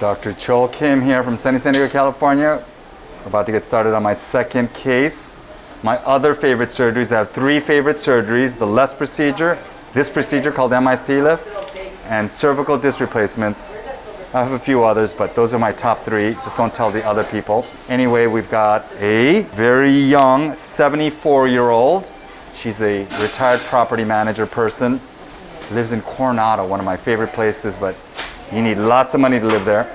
Dr. Choll Kim here from sunny San Diego, California. We're about to get started on my second case. My other favorite surgeries, I have three favorite surgeries: the LES procedure, this procedure called MIS TLIF, and cervical disc replacements. I have a few others, but those are my top three. Just don't tell the other people. Anyway, we've got a very young 74-year-old. She's a retired property manager person. Lives in Coronado, one of my favorite places, but you need lots of money to live there.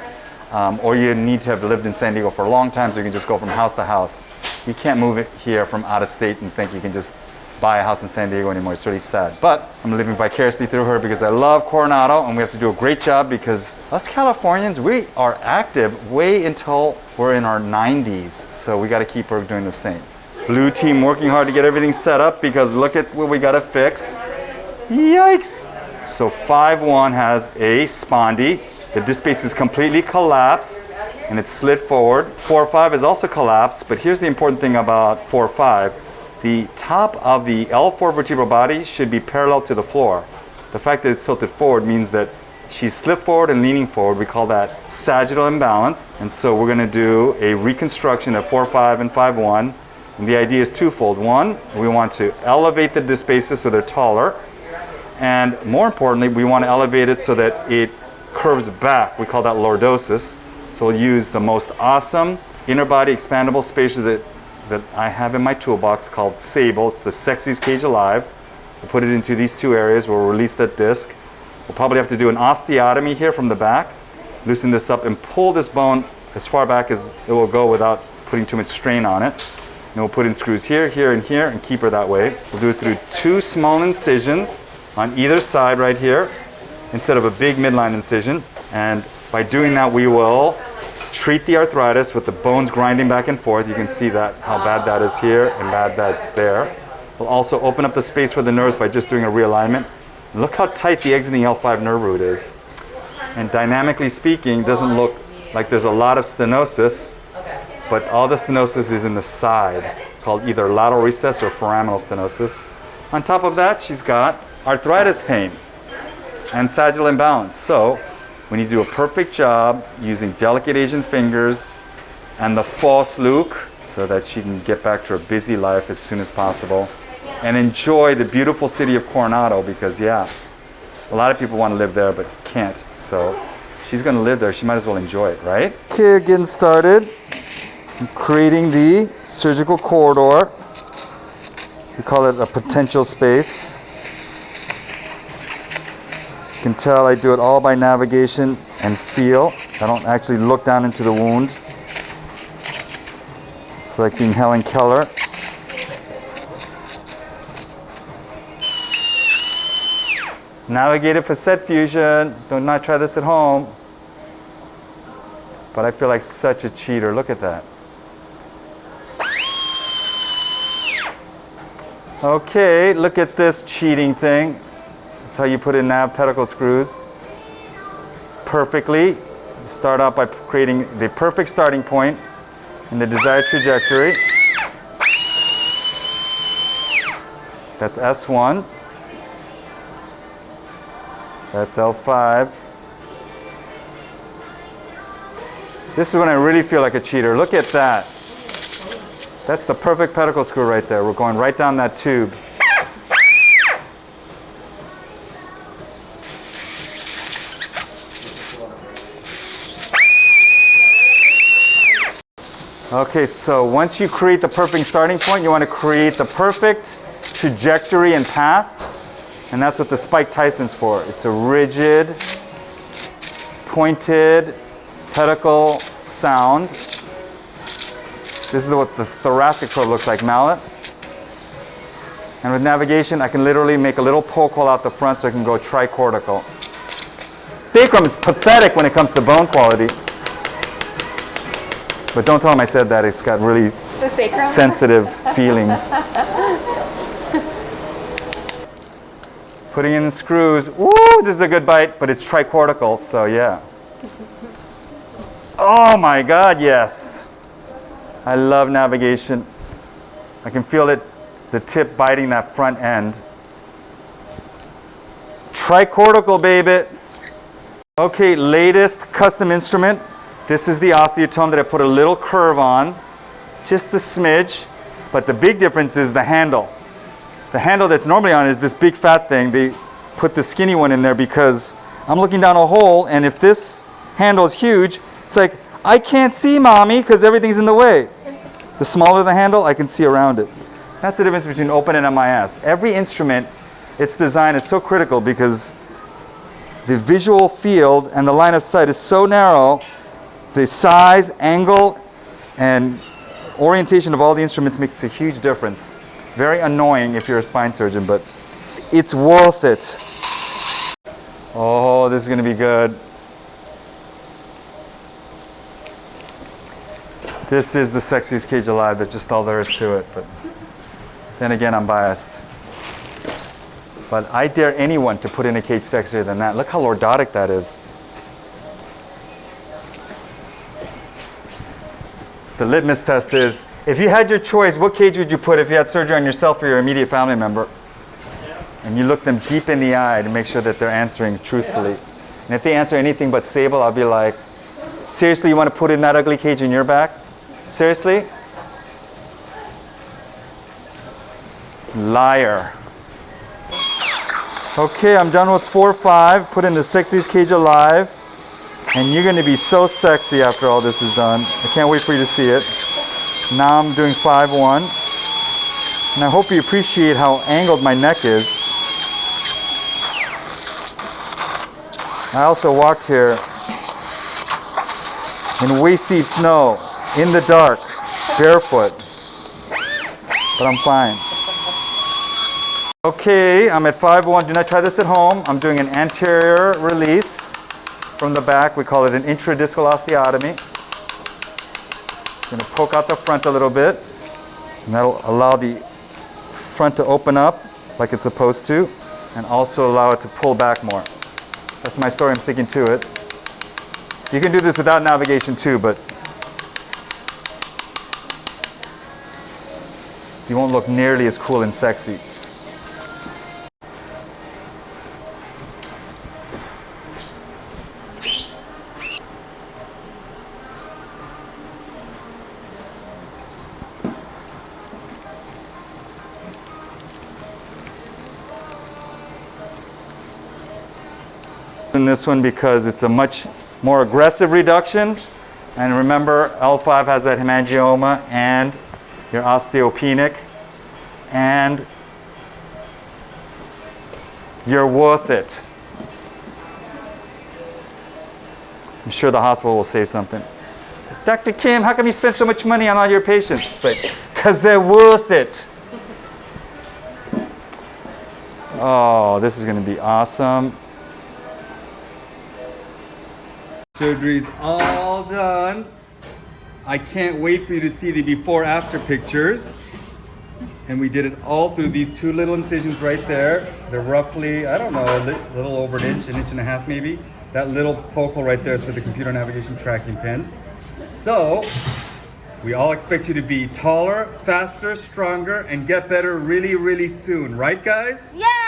Or you need to have lived in San Diego for a long time so you can just go from house to house. You can't move it here from out of state and think you can just buy a house in San Diego anymore. It's really sad. But I'm living vicariously through her because I love Coronado, and we have to do a great job because us Californians, we are active way until we're in our 90s. So we got to keep her doing the same. Blue team working hard to get everything set up because look at what we got to fix. Yikes! So 5-1 has a Spondy. The disc space is completely collapsed and it's slid forward. 4-5 is also collapsed, but here's the important thing about 4-5. The top of the L4 vertebral body should be parallel to the floor. The fact that it's tilted forward means that she's slipped forward and leaning forward. We call that sagittal imbalance. And so we're going to do a reconstruction of 4-5 and 5-1. And the idea is twofold. One, we want to elevate the disc spaces so they're taller. And more importantly, we want to elevate it so that it curves back. We call that lordosis. So we'll use the most awesome inner body expandable spacer that I have in my toolbox called Sable. It's the sexiest cage alive. We'll put it into these two areas. We'll release that disc. We'll probably have to do an osteotomy here from the back. Loosen this up and pull this bone as far back as it will go without putting too much strain on it. And we'll put in screws here, here, and here and keep her that way. We'll do it through two small incisions on either side right here instead of a big midline incision. And by doing that, we will treat the arthritis with the bones grinding back and forth. You can see that how bad that is here and bad that's there. We'll also open up the space for the nerves by just doing a realignment. And look how tight the exiting L5 nerve root is. And dynamically speaking, doesn't look like there's a lot of stenosis, but all the stenosis is in the side, called either lateral recess or foraminal stenosis. On top of that, she's got arthritis pain and sagittal imbalance. So we need to do a perfect job using delicate Asian fingers and the false look so that she can get back to her busy life as soon as possible and enjoy the beautiful city of Coronado because, yeah, a lot of people want to live there but can't. So she's going to live there. She might as well enjoy it, right? Okay, getting started. I'm creating the surgical corridor. We call it a potential space. You can tell I do it all by navigation and feel. I don't actually look down into the wound. It's like being Helen Keller. Navigated facet fusion. Do not try this at home. But I feel like such a cheater. Look at that. Okay, look at this cheating thing. That's how you put in nav pedicle screws perfectly. Start out by creating the perfect starting point in the desired trajectory. That's S1. That's L5. This is when I really feel like a cheater. Look at that. That's the perfect pedicle screw right there. We're going right down that tube. Okay, so once you create the perfect starting point, you want to create the perfect trajectory and path. And that's what the Spike Tyson's for. It's a rigid, pointed pedicle sound. This is what the thoracic probe looks like, mallet. And with navigation, I can literally make a little poke hole out the front so I can go tricortical. Sacrum is pathetic when it comes to bone quality. But don't tell him I said that. It's got really sensitive feelings. Putting in the screws. Woo, this is a good bite, but it's tricortical, so yeah. Oh my God, yes. I love navigation. I can feel it, the tip biting that front end. Tricortical, baby. Okay, latest custom instrument. This is the osteotome that I put a little curve on, just a smidge, but the big difference is the handle. The handle that's normally on is this big fat thing. They put the skinny one in there because I'm looking down a hole, and if this handle is huge, it's like, I can't see, mommy, because everything's in the way. The smaller the handle, I can see around it. That's the difference between open and MIS. Every instrument, its design is so critical because the visual field and the line of sight is so narrow. The size, angle, and orientation of all the instruments makes a huge difference. Very annoying if you're a spine surgeon, but it's worth it. Oh, this is going to be good. This is the sexiest cage alive. That's just all there is to it. But then again, I'm biased. But I dare anyone to put in a cage sexier than that. Look how lordotic that is. The litmus test is, if you had your choice, what cage would you put if you had surgery on yourself or your immediate family member? Yeah. And you look them deep in the eye to make sure that they're answering truthfully. Yeah. And if they answer anything but sable, I'll be like, seriously, you want to put in that ugly cage in your back? Seriously? Liar. Okay, I'm done with 4-5. Put in the sexiest cage alive. And you're going to be so sexy after all this is done. I can't wait for you to see it. Now I'm doing 5-1. And I hope you appreciate how angled my neck is. I also walked here in waist-deep snow, in the dark, barefoot. But I'm fine. Okay, I'm at 5-1. Do not try this at home. I'm doing an anterior release from the back. We call it an intradiscal osteotomy. I'm going to poke out the front a little bit, and that'll allow the front to open up like it's supposed to, and also allow it to pull back more. That's my story. I'm sticking to it. You can do this without navigation too, but you won't look nearly as cool and sexy. In this one because it's a much more aggressive reduction, and remember, L5 has that hemangioma and your osteopenic, and you're worth it. I'm sure the hospital will say something. Dr. Kim, how come you spend so much money on all your patients? It's like, because they're worth it. Oh, this is going to be awesome. Surgery's all done. I can't wait for you to see the before-after pictures. And we did it all through these two little incisions right there. They're roughly, I don't know, a little over an inch and a half maybe. That little pocal right there is for the computer navigation tracking pin. So, we all expect you to be taller, faster, stronger, and get better really, really soon. Right, guys? Yeah!